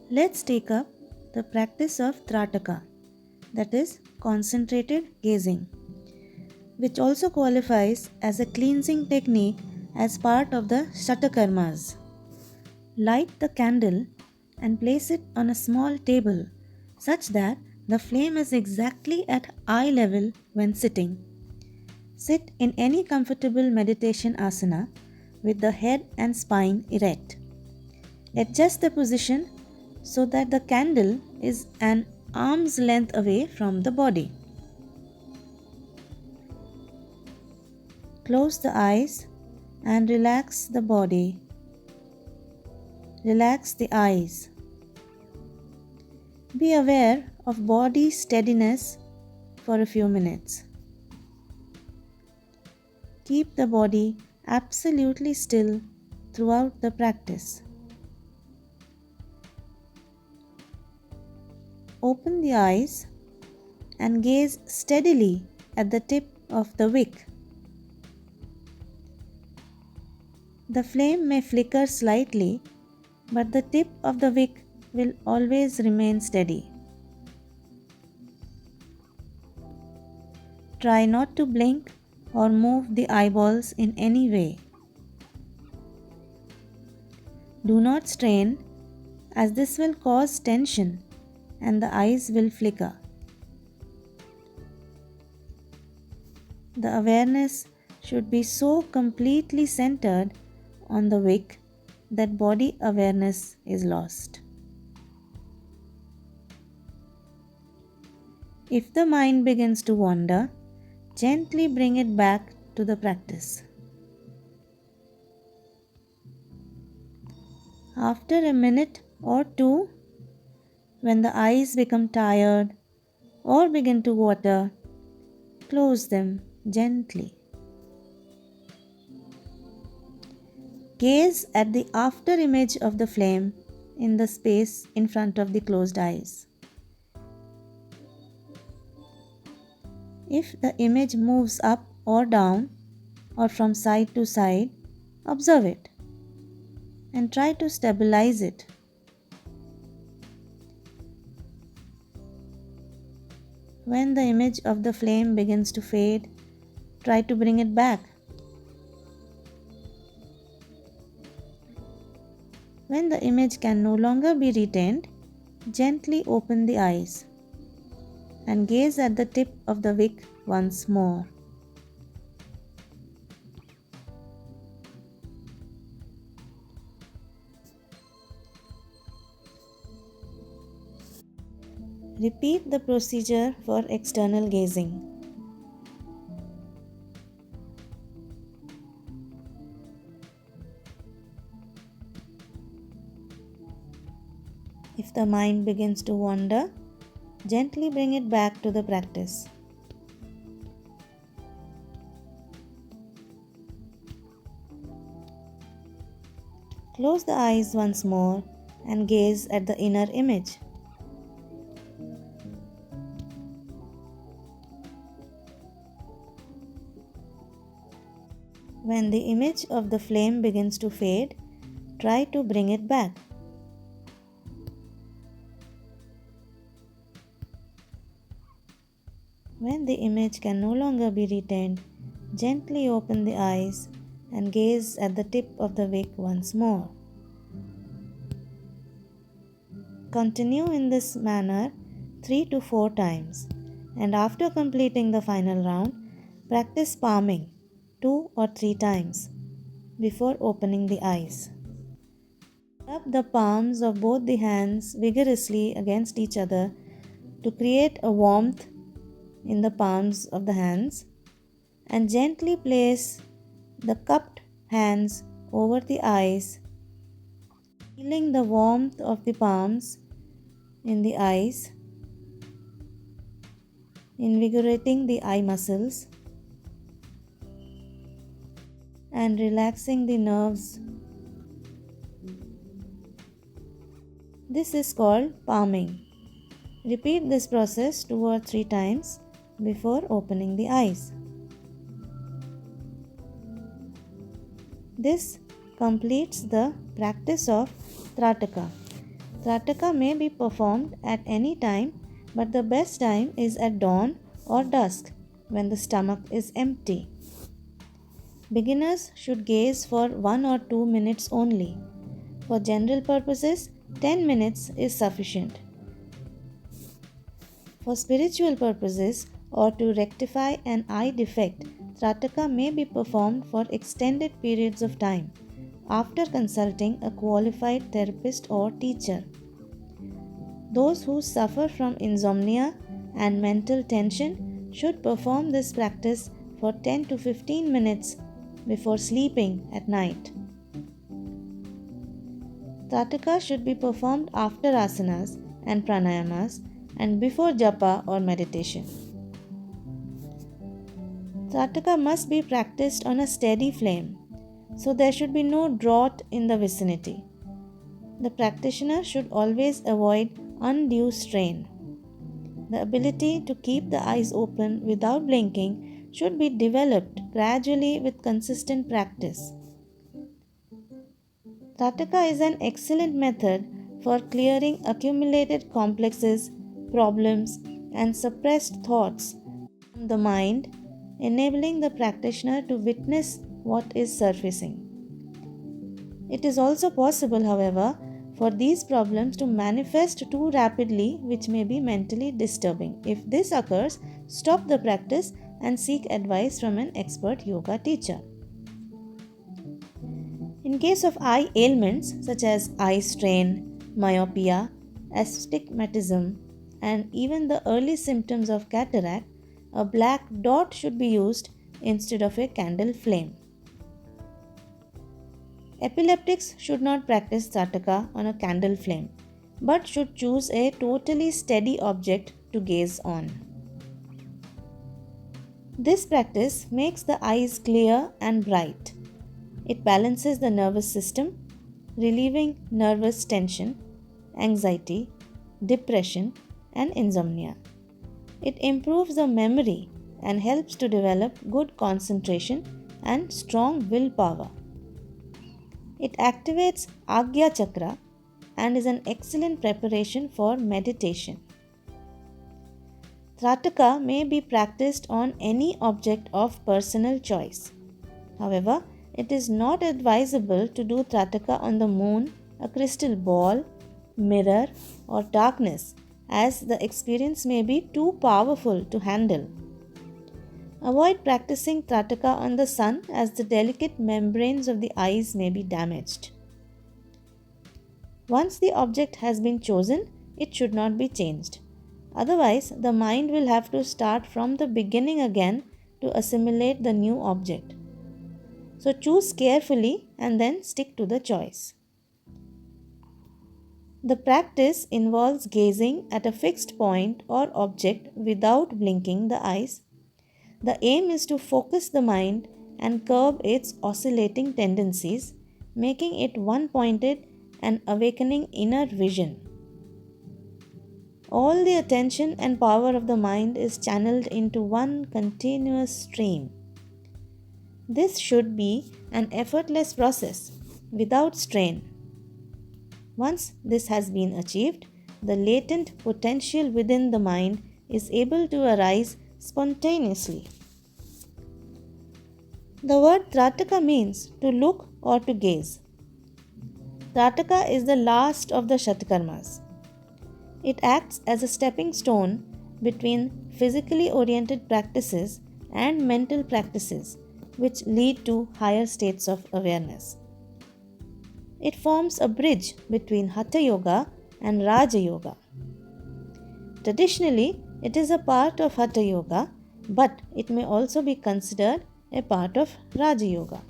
Let's take up the practice of Trataka, that is, concentrated gazing, which also qualifies as a cleansing technique as part of the Shatakarmas. Light the candle and place it on a small table such that the flame is exactly at eye level when sitting. Sit in any comfortable meditation asana with the head and spine erect. Adjust the position so that the candle is an arm's length away from the body. Close the eyes and relax the body. Relax the eyes. Be aware of body steadiness for a few minutes. Keep the body absolutely still throughout the practice. Open the eyes and gaze steadily at the tip of the wick. The flame may flicker slightly, but the tip of the wick will always remain steady. Try not to blink or move the eyeballs in any way. Do not strain, as this will cause tension and the eyes will flicker. The awareness should be so completely centered on the wick that body awareness is lost. If the mind begins to wander, gently bring it back to the practice. After a minute or two, when the eyes become tired or begin to water, close them gently. Gaze at the after image of the flame in the space in front of the closed eyes. If the image moves up or down or from side to side, observe it and try to stabilize it. When the image of the flame begins to fade, try to bring it back. When the image can no longer be retained, gently open the eyes and gaze at the tip of the wick once more. Repeat the procedure for external gazing. If the mind begins to wander, gently bring it back to the practice. Close the eyes once more and gaze at the inner image. When the image of the flame begins to fade, try to bring it back. When the image can no longer be retained, gently open the eyes and gaze at the tip of the wick once more. Continue in this manner 3 to 4 times, and after completing the final round, practice palming 2 or 3 times before opening the eyes. Rub the palms of both the hands vigorously against each other to create a warmth in the palms of the hands, and gently place the cupped hands over the eyes, feeling the warmth of the palms in the eyes, invigorating the eye muscles and relaxing the nerves. This is called palming. Repeat this process 2 or 3 times before opening the eyes. This completes the practice of Trataka. Trataka may be performed at any time, but the best time is at dawn or dusk when the stomach is empty. Beginners should gaze for 1 or 2 minutes only. For general purposes, 10 minutes is sufficient. For spiritual purposes or to rectify an eye defect, Trataka may be performed for extended periods of time after consulting a qualified therapist or teacher. Those who suffer from insomnia and mental tension should perform this practice for 10 to 15 minutes before sleeping at night. Trataka should be performed after asanas and pranayamas and before japa or meditation. Trataka must be practiced on a steady flame, so there should be no draught in the vicinity. The practitioner should always avoid undue strain. The ability to keep the eyes open without blinking should be developed gradually with consistent practice. Trataka is an excellent method for clearing accumulated complexes, problems, and suppressed thoughts from the mind, enabling the practitioner to witness what is surfacing. It is also possible, however, for these problems to manifest too rapidly, which may be mentally disturbing. If this occurs, stop the practice and seek advice from an expert yoga teacher. In case of eye ailments such as eye strain, myopia, astigmatism, and even the early symptoms of cataract, a black dot should be used instead of a candle flame. Epileptics should not practice Trataka on a candle flame, but should choose a totally steady object to gaze on. This practice makes the eyes clear and bright. It balances the nervous system, relieving nervous tension, anxiety, depression, and insomnia. It improves the memory and helps to develop good concentration and strong willpower. It activates Agya Chakra and is an excellent preparation for meditation. Trataka may be practiced on any object of personal choice. However, it is not advisable to do Trataka on the moon, a crystal ball, mirror, or darkness, as the experience may be too powerful to handle. Avoid practicing Trataka on the sun as the delicate membranes of the eyes may be damaged. Once the object has been chosen, it should not be changed. Otherwise, the mind will have to start from the beginning again to assimilate the new object. So choose carefully and then stick to the choice. The practice involves gazing at a fixed point or object without blinking the eyes. The aim is to focus the mind and curb its oscillating tendencies, making it one-pointed and awakening inner vision. All the attention and power of the mind is channeled into one continuous stream. This should be an effortless process, without strain. Once this has been achieved, the latent potential within the mind is able to arise spontaneously. The word Trataka means to look or to gaze. Trataka is the last of the Shatkarmas. It acts as a stepping stone between physically oriented practices and mental practices, which lead to higher states of awareness. It forms a bridge between Hatha Yoga and Raja Yoga. Traditionally, it is a part of Hatha Yoga, but it may also be considered a part of Raja Yoga.